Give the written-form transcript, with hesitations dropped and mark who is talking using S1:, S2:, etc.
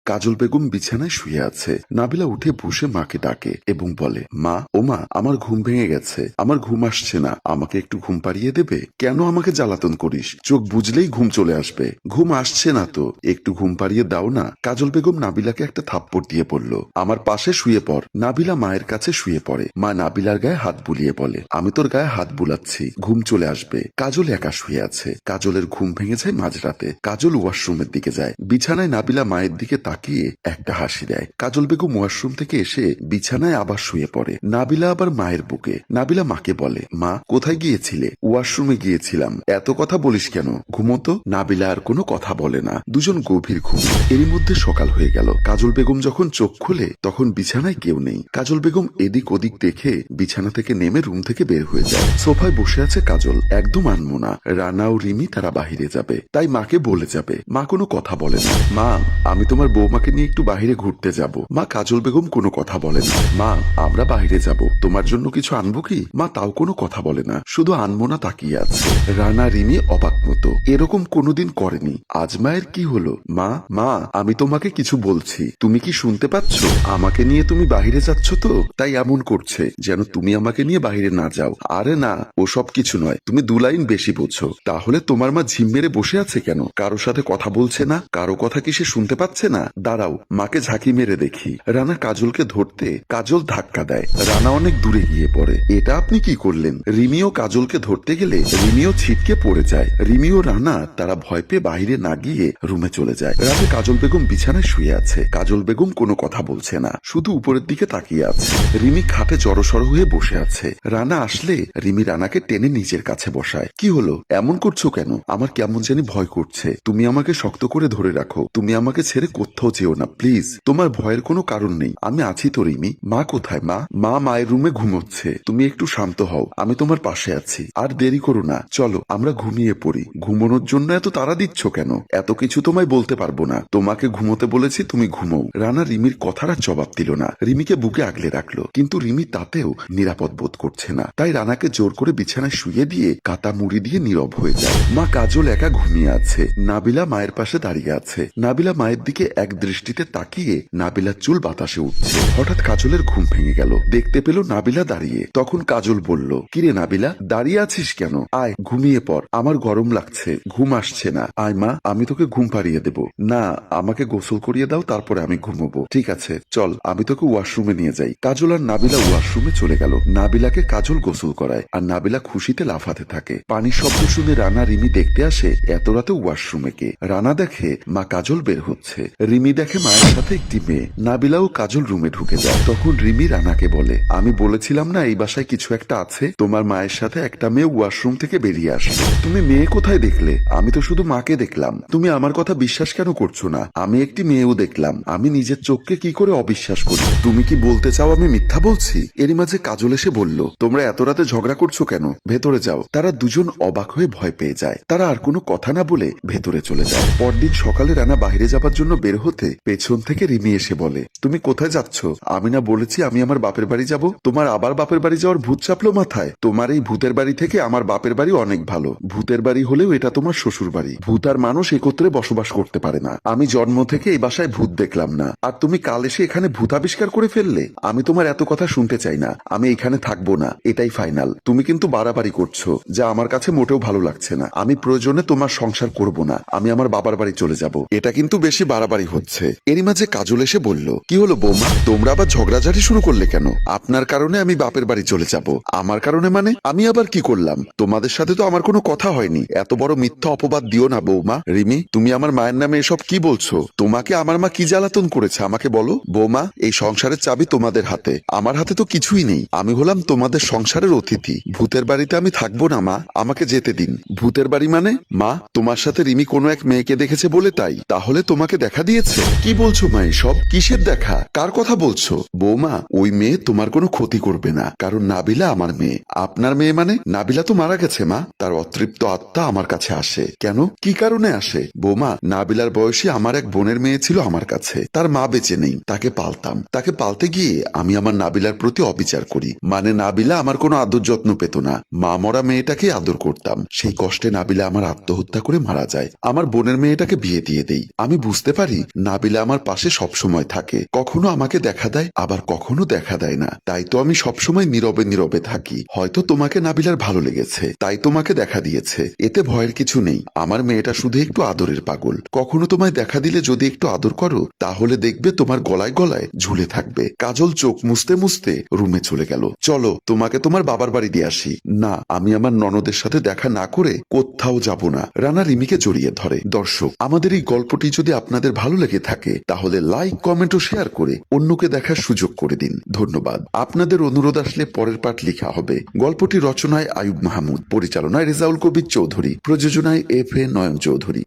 S1: কাজল বেগম বিছানায় শুয়ে আছে। নাবিলা উঠে বসে মাকে ডাকে এবং বলে, মা, ও মা, আমার ঘুম ভেঙে গেছে, আমার ঘুম আসছে না, আমাকে একটু ঘুম পাড়িয়ে দেবে? কেন আমাকে জ্বালাতন করিস? চোখ বুঝলেই ঘুম চলে আসবে। ঘুম আসছে না তো, একটু ঘুম পাড়িয়ে দাও না। কাজল বেগম নাবিলাকে একটা থাপ্পড় দিয়ে বলল, আমার পাশে শুয়ে পড়। নাবিলা মায়ের কাছে শুয়ে পড়ে। মা নাবিলার গায়ে হাত বুলিয়ে বলে, আমি তোর গায়ে হাত বুলাচ্ছি, ঘুম চলে আসবে। কাজল একা শুয়ে আছে। কাজলের ঘুম ভেঙে যায় মাঝরাতে। কাজল ওয়াশরুমের দিকে যায়। বিছানায় নাবিলা মায়ের দিকে তাকিয়ে একটা হাসি দেয়। কাজল বেগম ওয়াশরুম থেকে এসে বিছানায় আবার শুয়ে পড়ে। নাবিলা আবার মায়ের বুকে। নাবিলা মাকে বলে, মা, কোথায় গিয়েছিলে? ওয়াশরুমে গিয়েছিলাম। এত কথা বলিস কেন? ঘুমোতো। নাবিলা আর কোনো কথা বলে না। দুজন গভীর ঘুম। এরই মধ্যে সকাল হয়ে গেল। কাজল বেগম যখন চোখ খোলে তখন বিছানায় কেউ নেই। কাজল বেগম এদিক ওদিক দেখে বিছানা থেকে নেমে রুম থেকে বের হয়ে যায়। সোফায় বসে আছে কাজল। একদম আনমনা। রানা ও রিমি তারা বাহিরে যাবে, তাই মাকে বলে যাবে। মা কোনো কথা বলে না। মা, আমি তোমার বৌমাকে নিয়ে একটু বাহিরে ঘুরতে যাব। মা কাজল বেগম কোনো কথা বলে না। মা, আমরা বাহিরে যাব, তোমার জন্য কিছু আনবো কি? মা তাও কোনো কথা বলে না, শুধু আনমনা তাকিয়ে আছে। রানা রিমি অবাক মতো, এরকম কোনোদিন করেনি। আজ মায়ের কি হলো? মা, মা, আমি তোমাকে কিছু বলছি, তুমি কি শুনতে পাচ্ছ? আমাকে নিয়ে তুমি বাহিরে যাচ্ছ তো, তাই এমন করছে যেন তুমি আমাকে নিয়ে বাহিরে না যাও। আরে না, ও সব কিছু নয়, তুমি দু লাইন বেশি বোঝো। তাহলে তোমার মা ঝিম মেরে বসে আছে কেন? কারো সাথে কথা বলছে না? কারো কথা কি সে শুনতে পাচ্ছে না? দাঁড়াও, মাকে ঝাঁকি মেরে দেখি। রানা কাজলকে ধরতে কাজল ধাক্কা দেয়। রানা অনেক দূরে গিয়ে পড়ে। এটা আপনি কি করলেন? রিমিও কাজলকে ধরতে গেলে রিমিও ছিটকে পড়ে যায়। রিমি ও রানা তারা ভয় পেয়ে বাইরে না গিয়ে রুমে চলে যায়। রাতে কাজল বেগম বিছানায় শুয়ে আছে। কাজল বেগম কোনো কথা বলছে না, শুধু উপরের দিকে তাকিয়ে আছে। রিমি খাটে জড়সড় হয়ে বসে আছে। রানা আসলে রিমি রানাকে টেনে নিজের কাছে বসায়। কি হলো, এমন করছো কেন? আমার কেমন জানি ভয় করছে। তুমি আমাকে শক্ত করে ধরে রাখো, তুমি আমাকে ছেড়ে কোথাও যেও না প্লিজ। তোমার ভয়ের কোনো কারণ নেই, আমি আছি তো রিমি। মা কোথায়? মা, মা মায়ের রুমে ঘুমোচ্ছে। তুমি একটু শান্ত হও, আমি তোমার পাশে আছি। আর দেরি করো না, চলো আমরা ঘুমিয়ে পড়ি। ঘুমানোর জন্য এত তাড়া দিচ্ছ কেন? এত কিছু তোমায় বলতে পারবো না, তোমাকে ঘুমোতে বলেছি, তুমি ঘুমোও। রানা রিমির কথার আর জবাব দিল না। রিমিকে বুকে আগলে রাখলো, কিন্তু রিমি তাতেও নিরাপদ বোধ করছে না। তাই রানাকে জোর করে বিছানায় শুয়ে দিয়ে কাতা মুড়ি দিয়ে নীরব হয়ে যায়। মা কাজল একা ঘুমিয়ে আছে। নাবিলা মায়ের পাশে দাঁড়িয়ে আছে। নাবিলা মায়ের দিকে এক দৃষ্টিতে তাকিয়ে নাবিলার চুল বাতাসে উঠছে। হঠাৎ কাজলের ঘুম ভেঙে গেল। দেখতে পেল নাবিলা দাঁড়িয়ে। তখন কাজল বলল, কিরে নাবিলা, দাঁড়িয়ে আছিস কেন? আয় ঘুমিয়ে পড়, আমার গরম লাগছে, ঘুম আসছে না। আয় মা, আমি তোকে ঘুম পাড়িয়ে দেব। না, আমাকে গোসল করিয়ে দাও, তারপরে আমি ঘুমোবো। ঠিক আছে, চল আমি তোকে ওয়াশরুমে নিয়ে যাই। কাজল আর নাবিলা ওয়াশরুমে চলে গেল। নাবিলাকে কাজল গোসল করায় আর নাবিলা খুশিতে লাফাতে থাকে। পানির শব্দ শুনে রানা রিমি দেখতে আসে এত রাতে ওয়াশরুমে কে। রানা দেখে মা কাজল বের হচ্ছে। রিমি দেখে মায়ের সাথে একটি মেয়ে। নাবিলা ও কাজল রুমে ঢুকে যায়। তখন রিমি রানাকে বলে, আমি বলেছিলাম না এই বাসায় কিছু একটা আছে? তোমার মায়ের সাথে একটা মেয়ে ওয়াশরুম থেকে বেরিয়ে আসবে। তুমি মেয়ে কোথায় দেখলে? আমি তো শুধু মাকে দেখলাম। তুমি আমার কথা বিশ্বাস কেন করছো না? আমি একটি মেয়েও দেখলাম। আমি নিজের চোখকে কি করে অবিশ্বাস করি? তুমি কি বলতে চাও আমি মিথ্যা বলছি? এরই মাঝে কাজল এসে বলল, তোমরা এত রাতে ঝগড়া করছো কেন? ভেতরে যাও। তারা দুজন অবাক হয়ে ভয় পেয়ে যায়। তারা আর কোনো কথা না বলে ভেতরে চলে যায়। পরদিন সকালে রানা বাইরে যাবার জন্য বের হতে পেছন থেকে রিমি এসে বলে, তুমি কোথায় যাচ্ছ? আমি না বলেছি আমি আমার বাপের বাড়ি যাব? তোমার আবার বাপের বাড়ি যাওয়ার ভূত চাপলো মাথায়? তোমার এই ভূতের বাড়ি থেকে আমার বাপের বাড়ি অনেক ভালো। ভূতের বাড়ি হলেও এটা তোমার শ্বশুর বাড়ি। ভূত আর মানুষ একত্রে বসবাস করতে পারে না। আমি জন্ম থেকে এই বাসায় ভূত দেখলাম না, আর তুমি কাল এসে এখানে ভূত আবিষ্কার করে ফেললে। আমি তোমার এত কথা শুনতে চাই না, আমি এখানে থাকবো না, এটাই ফাইনাল। তুমি কিন্তু বাড়াবাড়ি করছো, যা আমার কাছে মোটেও ভালো লাগছে না। আমি প্রয়োজনে তোমার সংসার করব না, আমি আমার বাবার বাড়ি চলে যাব। এটা কিন্তু বেশি বাড়াবাড়ি হচ্ছে। এরই মাঝে কাজল এসে বলল, কি হলো বৌমা, তোমরা আবার ঝগড়াঝাটি শুরু করলে কেন? আপনার কারণে আমি বাপের বাড়ি চলে যাব। আমার কারণে মানে? আমি আবার কি করলাম? তোমাদের সাথে তো আমার কোনো কথা হয়নি। এত বড় মিথ্যা অপবাদ দিও না বৌমা। রিমি, তুমি আমার মায়ের নামে এসব কি বলছো? তোমাকে আমার মা কি জ্বালাতন করেছে আমাকে বলো। বৌমা, এই সংসারের চাবি তোমাদের হাতে, আমার হাতে তো কিছুই নেই। আমি হলাম তোমাদের সংসারের অতিথি। ভূতের বাড়িতে আমি থাকবো না মা, আমাকে যেতে দিন। ভূতের বাড়ি মানে? মা, তোমার সাথে রিমি কোনো এক মেয়েকে দেখেছে বলে তাই? তাহলে তোমাকে দেখা দিয়েছে? কি বলছো মা এসব? কিসের দেখা? কার কথা বলছো? বৌমা, ওই মেয়ে তোমার কোনো ক্ষতি করবে না, কারণ নাবিলা আমার মেয়ে। আপনার মেয়ে মানে? নাবিলা তো মারা গেছে মা, তার অতৃপ্ত আত্মা আমার কাছে আসে। কেন, কি কারণে আসে? বৌমা, নাবিলার বয়সী আমার এক বোনের মেয়ে ছিল আমার কাছে। তার মা বেঁচে নেই, তাকে পালতাম। তাকে পালতে গিয়ে আমি আমার নাবিলার প্রতি অবিচার করি। মানে নাবিলা আমার কোনো আদর যত্ন পেত না। মা মরা মেয়েটাকে আদর করতাম। সেই কষ্টে নাবিলা আমার আত্মহত্যা করে মারা যায়। আমার বোনের মেয়েটাকে বিয়ে দিয়ে দেই। আমি বুঝতে পারি নাবিলা আমার পাশে সবসময় থাকে, কখনো আমাকে দেখা দেয় আবার কখনো দেখা দেয় না, তাই তো আমি সবসময় নীরবে নীরবে থাকি। হয়তো তোমাকে নাবিলার ভালো লেগেছে তাই তোমাকে দেখা দিয়েছে, এতে ভয়ের কিছু নেই। আমার মেয়েটা শুধু একটু আদরের পাগল, কখনো তোমায় দেখা দিলে যদি একটু আদর করো তাহলে দেখবে তোমার গলায় গলায় ঝুলে থাকবে। কাজল চোখ মুছতে মুছতে রুমে চলে গেল। চলো তোমাকে তোমার বাবার বাড়ি দিয়ে আসি। না, আমি আমার ননদের সাথে দেখা না করে কোথাও যাব না। রানা রিমিকে জড়িয়ে ধরে। দর্শক, আমাদের এই গল্পটি যদি আপনাদের ভালো লেগে থাকে তাহলে লাইক, কমেন্ট ও শেয়ার করে অন্যকে দেখার সুযোগ করে দিন। ধন্যবাদ। আপনাদের অনুরোধ আসলে পরের পাঠ লেখা হবে। গল্পটি রচনায় আয়ুব মাহমুদ, পরিচালনায় রেজাউল কবির চৌধুরী, প্রযোজনায় FA নয়ন চৌধুরী।